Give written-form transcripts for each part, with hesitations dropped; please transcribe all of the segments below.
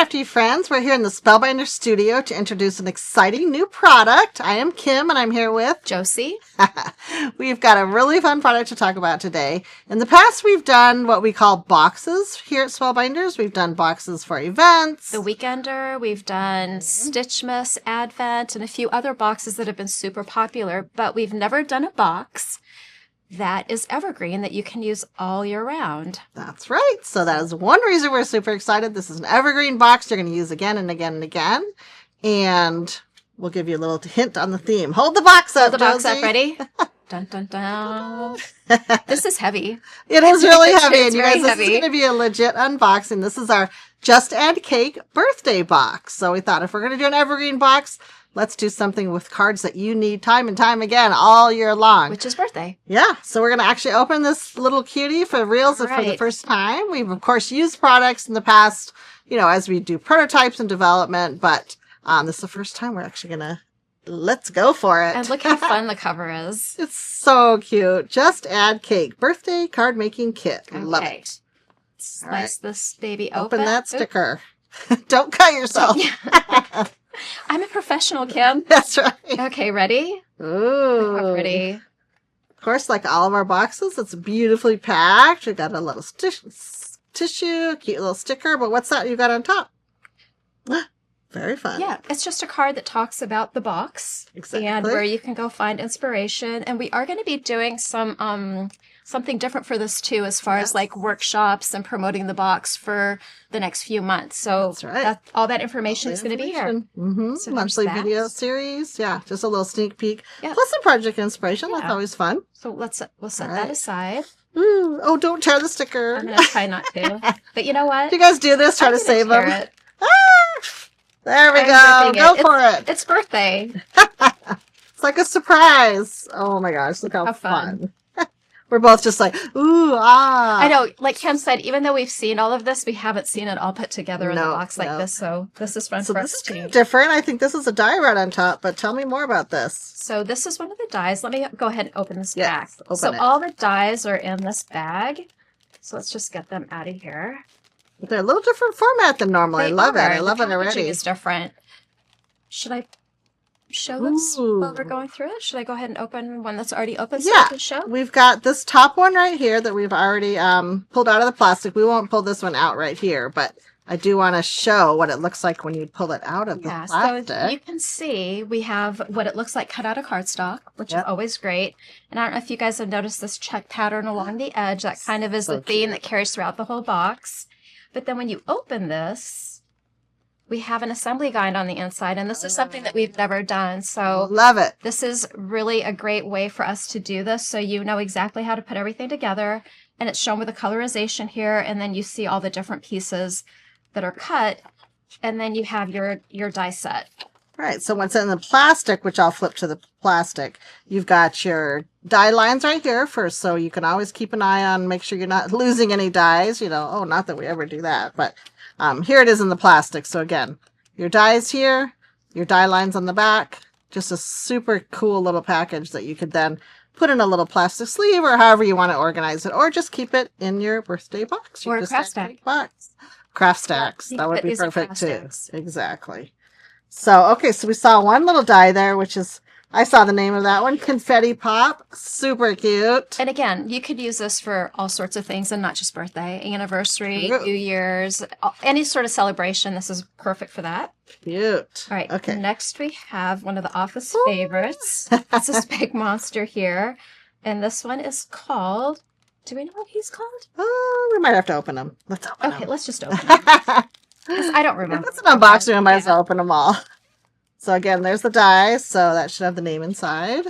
crafty friends. We're here in the Spellbinders studio to introduce an exciting new product. I am Kim, and I'm here with Josie. We've got a really fun product to talk about today. In the past, we've done what we call boxes here at Spellbinders. We've done boxes for events. The Weekender. We've done Stitchmas, Advent, and a few other boxes that have been super popular, but we've never done a box that is evergreen that you can use all year round. That's right. So that is one reason we're super excited. This is an evergreen box you're going to use again and again and again. And we'll give you a little hint on the theme. Hold the box up, Hold the box Josie. up, ready? Dun, dun, dun. This is heavy. It is really heavy. It's And you very guys, this heavy. is going to be a legit unboxing. This is our Just Add Cake birthday box. So we thought if we're going to do an evergreen box, let's do something with cards that you need time and time again all year long. Which is birthday. Yeah, so we're going to actually open this little cutie for reals for the Right. first time. We've, of course, used products in the past, as we do prototypes and development, but this is the first time we're actually going to let's go for it. And look how fun the cover is. It's so cute. Just Add Cake birthday card making kit. Love Okay. it. Slice this baby Open open. that sticker. Don't cut yourself. Yeah. I'm a professional, Kim. That's right. Okay, ready? Ooh. How pretty. Of course, like all of our boxes, it's beautifully packed. We got a little tissue, cute little sticker. But what's that you got on top? Very fun. Yeah, it's just a card that talks about the box Exactly. and where you can go find inspiration. And we are going to be doing some something different for this too, as far as like workshops and promoting the box for the next few months. So That's right. all that information is going to be here. Mm-hmm. So Monthly there's that. video series. Yeah, just a little sneak peek. Yeah. Plus some project inspiration. That's Yeah. always fun. So we'll set All that right. aside. Ooh. Oh, don't tear the sticker. I'm going to try not to. But you know what? Do you guys do this? Try I'm to gonna save tear them. it. Ah! There we I'm go. ripping Go it. for it. It's birthday. It's like a surprise. Oh my gosh, look how How fun. We're both just like, ooh, ah. I know, like Kim said, even though we've seen all of this, we haven't seen it all put together in a No, box like no. this. So this is fun So for this us is kind too. of different. I think this is a die right on top, but tell me more about this. So this is one of the dies. Let me go ahead and open this Yes, pack. open So it. all the dies are in this bag. So let's just get them out of here. They're a little different format than normal. I They love it. are. I love the it packaging already. is different. Should I show this Ooh. while we're going through it? Should I go ahead and open one that's already open so Yeah. I can show? We've got this top one right here that we've already pulled out of the plastic. We won't pull this one out right here, but I do want to show what it looks like when you pull it out of the Yeah, plastic. so you can see we have what it looks like cut out of cardstock, which Yep. is always great. And I don't know if you guys have noticed this check pattern along the edge. That kind of is So the theme cute. that carries throughout the whole box. But then when you open this, we have an assembly guide on the inside, and this is something that we've never done. So Love it. this is really a great way for us to do this, so you know exactly how to put everything together. And it's shown with the colorization here, and then you see all the different pieces that are cut, and then you have your die set. Right, so once in the plastic, which I'll flip to the plastic, you've got your die lines right here first, so you can always keep an eye on, make sure you're not losing any dies, oh, not that we ever do that, but here it is in the plastic. So again, your dies here, your die lines on the back, just a super cool little package that you could then put in a little plastic sleeve or however you want to organize it, or just keep it in your birthday box. Or a Your Just craft Add stack. Cake box. Craft stacks. you That can would put be these in perfect craft too. stacks. Exactly. So, okay, so we saw one little die there, which is, I saw the name of that one, Confetti Pop. Super cute. And again, you could use this for all sorts of things, and not just birthday, anniversary, True. New Year's, any sort of celebration. This is perfect for that. Cute. All right. Okay. Next, we have one of the office favorites. It's this big monster here, and this one is called. Do we know what he's called? Oh, we might have to open them. Let's open Okay, them. let's just open it. 'Cause I don't remember. It's an unboxing. I might as Yeah. well open them all. So again, there's the die. So that should have the name inside.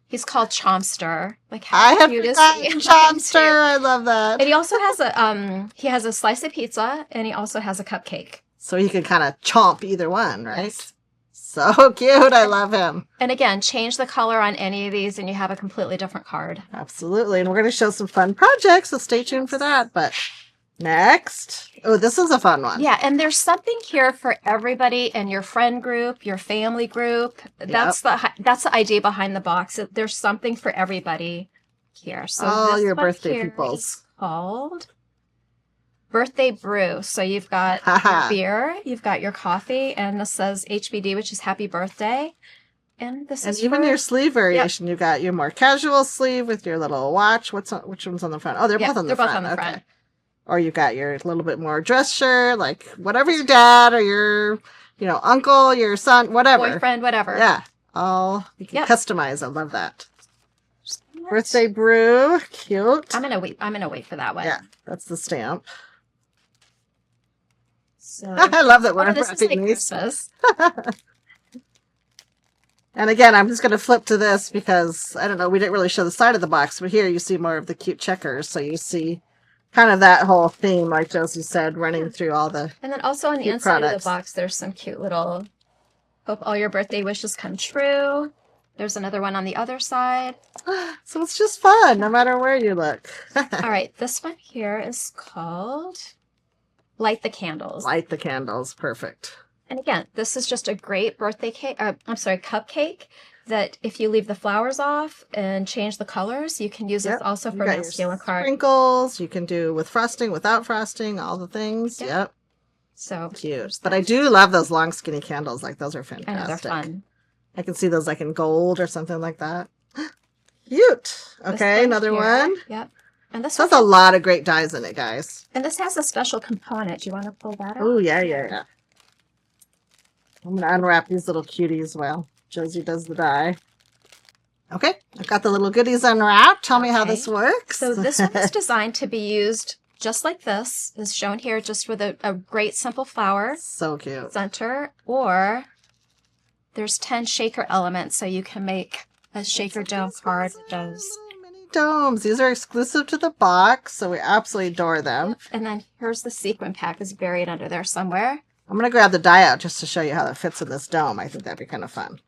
He's called Chomster. Like I how have cute is forgotten he? Chomster. I love that. And he also has a slice of pizza, and he also has a cupcake. So you can kind of chomp either one, right? Yes. So cute. I love him. And again, change the color on any of these and you have a completely different card. Absolutely. And we're going to show some fun projects, so stay tuned for that. But next. Oh, this is a fun one. Yeah, and there's something here for everybody in your friend group, your family group. That's the idea behind the box. There's something for everybody here. So All this your one birthday here peoples. is called birthday brew. So you've got your beer, you've got your coffee, and this says HBD, which is happy birthday. And this And is even for, your sleeve variation, you got your more casual sleeve with your little watch. Which one's on the front? Oh, they're both on the front. Both on the front. Or you got your little bit more dress shirt, like whatever your dad or your, uncle, your son, whatever. Boyfriend, whatever. Yeah. You can customize. I love that. Birthday brew. Cute. I'm gonna wait for that one. Yeah, that's the stamp. So I love that we're this is like Christmas. And again, I'm just going to flip to this because, I don't know, we didn't really show the side of the box, but here you see more of the cute checkers. So you see kind of that whole theme, like Josie said, running through all the And then also on the inside of the box, there's some cute little, hope all your birthday wishes come true. There's another one on the other side. So it's just fun, no matter where you look. All right, this one here is called Light the Candles. Light the candles, perfect. And again, this is just a great birthday cake, cupcake that if you leave the flowers off and change the colors, you can use this also for a masculine card. Sprinkles, you can do with frosting, without frosting, all the things. Yep. So cute. But I do love those long skinny candles. Like those are fantastic. I know, they're fun. I can see those like in gold or something like that. Cute. Okay, another one. Yep. And this has a lot of great dyes in it, guys. And this has a special component. Do you want to pull that out? Oh, yeah. I'm going to unwrap these little cuties while Josie does the dye. Okay, I've got the little goodies unwrapped. Tell me how this works. So this one is designed to be used just like this, is shown here, just with a great simple flower. So cute. Center, or there's 10 shaker elements, so you can make a shaker dome card that does. Mini domes. These are exclusive to the box, so we absolutely adore them. And then here's the sequin pack is buried under there somewhere. I'm going to grab the die out just to show you how that fits in this dome. I think that'd be kind of fun.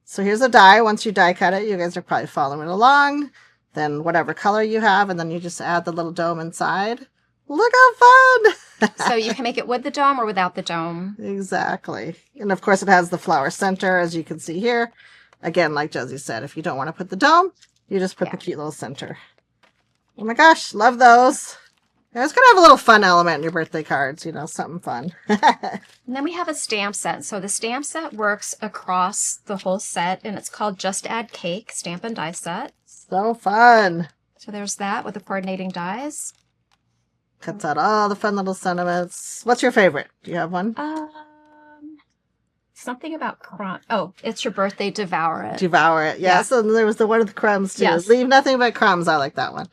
So here's a die. Once you die cut it, you guys are probably following along. Then whatever color you have, and then you just add the little dome inside. Look how fun! So you can make it with the dome or without the dome. Exactly. And of course it has the flower center, as you can see here. Again, like Josie said, if you don't want to put the dome, you just put the cute little center. Oh my gosh, love those. Yeah, it's going to have a little fun element in your birthday cards, something fun. And then we have a stamp set. So the stamp set works across the whole set, and it's called Just Add Cake Stamp and Die Set. So fun. So there's that with the coordinating dies. Cuts out all the fun little sentiments. What's your favorite? Do you have one? Something about crumbs. Oh, it's your birthday, devour it. Devour it. Yes, and there was the one with the crumbs too. Yes. Leave nothing but crumbs. I like that one.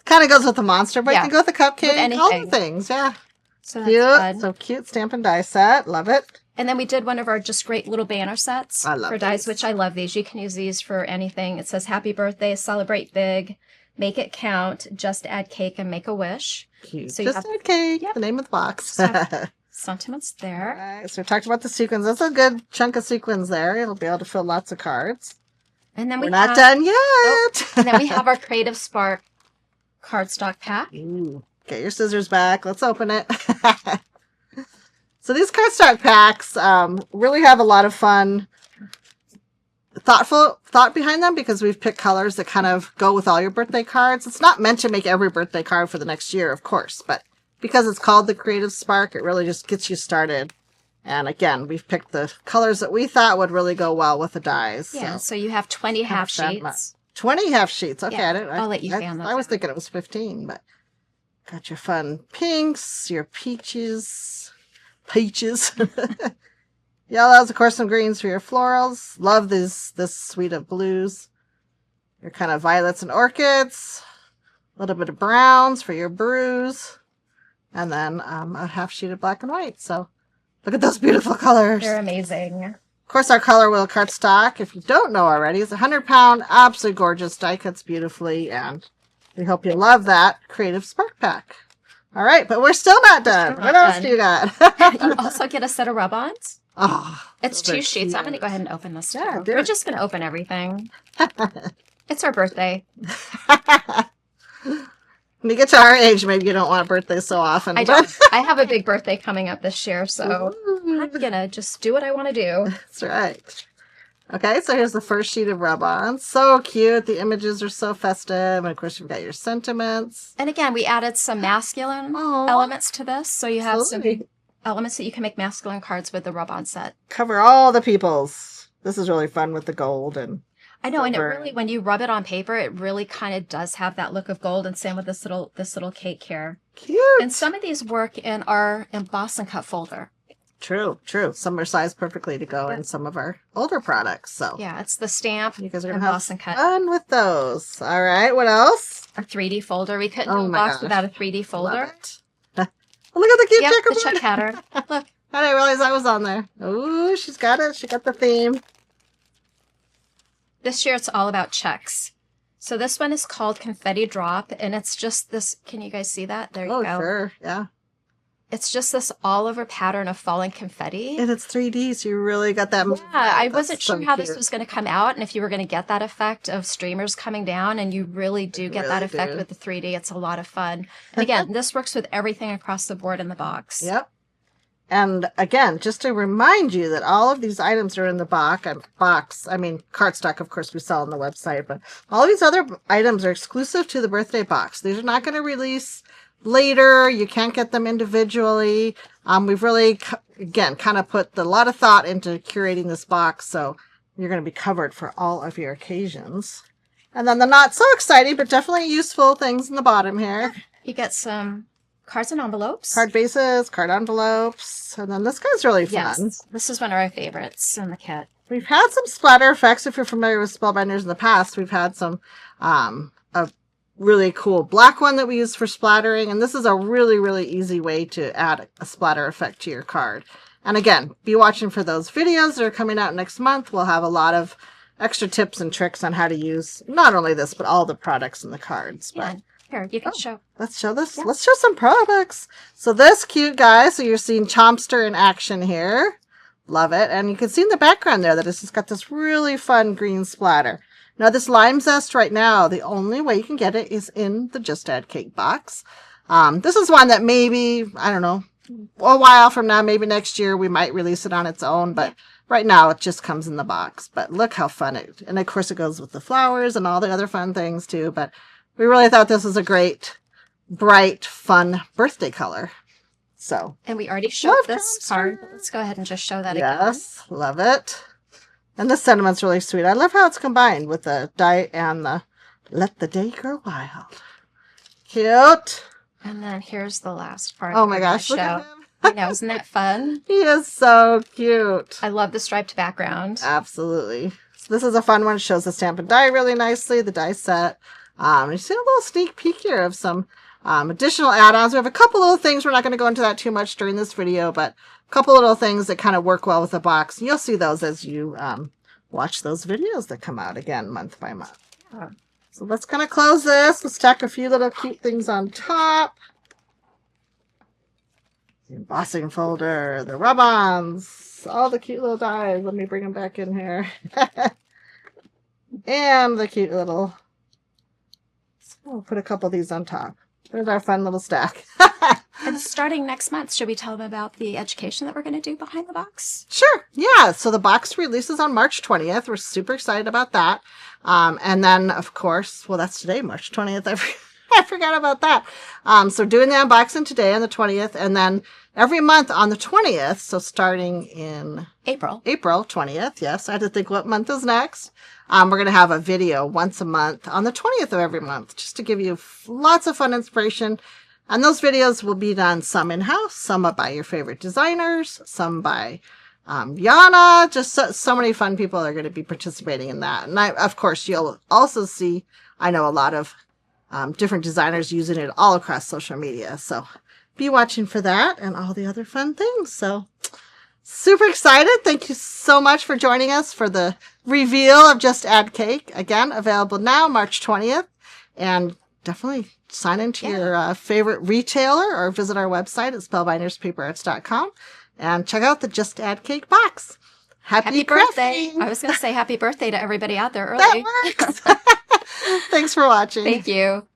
Kind of goes with the monster, but you can go with the cupcake. With all the things, yeah. So cute. Fun. So cute stamp and die set. Love it. And then we did one of our just great little banner sets for dies, which I love these. You can use these for anything. It says happy birthday, celebrate big, make it count, just add cake and make a wish. Cute. So just add cake, the name of the box. Sentiments there. All right, so we talked about the sequins. That's a good chunk of sequins there. You'll be able to fill lots of cards. And then we're not done yet. And then we have our Creative Spark cardstock pack. Ooh. Get your scissors back. Let's open it. So these cardstock packs really have a lot of fun, thought behind them, because we've picked colors that kind of go with all your birthday cards. It's not meant to make every birthday card for the next year, of course, but because it's called the Creative Spark, it really just gets you started. And again, we've picked the colors that we thought would really go well with the dies. Yeah, so you have 20 half sheets. 20 half sheets. Okay, yeah, I'll let you fan those. I was thinking it was 15, but got your fun pinks, your peaches, yellows, of course, some greens for your florals. Love this suite of blues. Your kind of violets and orchids. A little bit of browns for your brews. And then a half sheet of black and white. So look at those beautiful colors. They're amazing. Of course, our color wheel cardstock, if you don't know already, is 100-pound, absolutely gorgeous, die cuts beautifully, and we hope you love that Creative Spark pack. All right, but we're still not done. What else do you got? You also get a set of rub-ons. Oh, it's 2 sheets. I'm going to go ahead and open this. Yeah, we're just going to open everything. It's our birthday. When you get to our age, maybe you don't want birthdays so often. I don't. I have a big birthday coming up this year, so I'm going to just do what I want to do. That's right. Okay, so here's the first sheet of rub-on. So cute. The images are so festive. And of course, you've got your sentiments. And again, we added some masculine Aw. elements to this. So you have some Absolutely. elements that you can make masculine cards with the rub-on set. Cover all the peoples. This is really fun with the gold and I know, and it silver. really, when you rub it on paper, it really kind of does have that look of gold. And same with this little cake here. Cute. And some of these work in our emboss and cut folder. True. Some are sized perfectly to go in some of our older products. So Yeah, it's the stamp, you guys are going to have emboss and cut. fun with those. All right. What else? Our 3D folder. We couldn't Oh do a my box gosh. without a 3D Love folder. it. Look at the cute Yep, the checkerboard. check pattern. Look, I didn't realize that was on there. Oh, she's got it. She got the theme. this year it's all about checks. So this one is called Confetti Drop, and it's just this. Can you guys see that? There you Oh, go. sure. Yeah. It's just this all over pattern of falling confetti. And it's 3D, so you really got that. Yeah, I That's wasn't so sure how cute. this was going to come out and if you were going to get that effect of streamers coming down, and you really do get that Really effect do. with the 3D. It's a lot of fun. And again, this works with everything across the board in the box. Yep. And again, just to remind you that all of these items are in the box. I mean, cardstock, of course, we sell on the website, but all these other items are exclusive to the birthday box. These are not going to release later. You can't get them individually. We've really, again, kind of put a lot of thought into curating this box, so you're going to be covered for all of your occasions. And then the not so exciting, but definitely useful things in the bottom here. You get some cards and envelopes. Card bases, card envelopes, and then this guy's really fun. Yes, this is one of our favorites in the kit. We've had some splatter effects. If you're familiar with Spellbinders in the past, we've had some a really cool black one that we use for splattering, and this is a really, really easy way to add a splatter effect to your card. And again, be watching for those videos that are coming out next month. We'll have a lot of extra tips and tricks on how to use not only this, but all the products in the cards. Yeah. But Here, you can show. let's show this. Yeah. Let's show some products. So this cute guy, so you're seeing Chompster in action here. Love it. And you can see in the background there that it's just got this really fun green splatter. Now this lime zest right now, the only way you can get it is in the Just Add Cake box. This is one that maybe, I don't know, a while from now, maybe next year, we might release it on its own, but right now it just comes in the box. But look how fun it, and of course it goes with the flowers and all the other fun things too. But we really thought this was a great, bright, fun birthday color. So, And we already showed Love this Chompster. card. Let's go ahead and just show that again. yes, love it. And this sentiment's really sweet. I love how it's combined with the die and the Let the Day Grow Wild. Cute. And then here's the last part. Oh that my we're gonna gosh, look at show. him. I know, isn't that fun? He is so cute. I love the striped background. Absolutely. So this is a fun one. It shows the stamp and die really nicely, the die set. You see a little sneak peek here of some additional add-ons. We have a couple little things. We're not going to go into that too much during this video, but a couple little things that kind of work well with the box. And you'll see those as you watch those videos that come out again month by month. Yeah. So let's kind of close this. Let's tack a few little cute things on top. The embossing folder, the rub-ons, all the cute little dies. Let me bring them back in here. And the cute little... So we'll put a couple of these on top. There's our fun little stack. And starting next month, should we tell them about the education that we're going to do behind the box? Sure. Yeah. So the box releases on March 20th. We're super excited about that. And then, of course, well, that's today, March 20th. I forgot about that. So doing the unboxing today on the 20th, and then every month on the 20th, so starting in April. April 20th, yes, I had to think what month is next. We're going to have a video once a month on the 20th of every month, just to give you lots of fun inspiration. And those videos will be done some in-house, some by your favorite designers, some by Yana. Just so many fun people are going to be participating in that. And of course, you'll also see, I know a lot of different designers using it all across social media. So be watching for that and all the other fun things. So super excited. Thank you so much for joining us for the reveal of Just Add Cake. Again, available now, March 20th. And definitely sign into your favorite retailer or visit our website at spellbinderspaperarts.com and check out the Just Add Cake box. Happy birthday. crafting. I was going to say happy birthday to everybody out there early. That works. Thanks for watching. Thank you.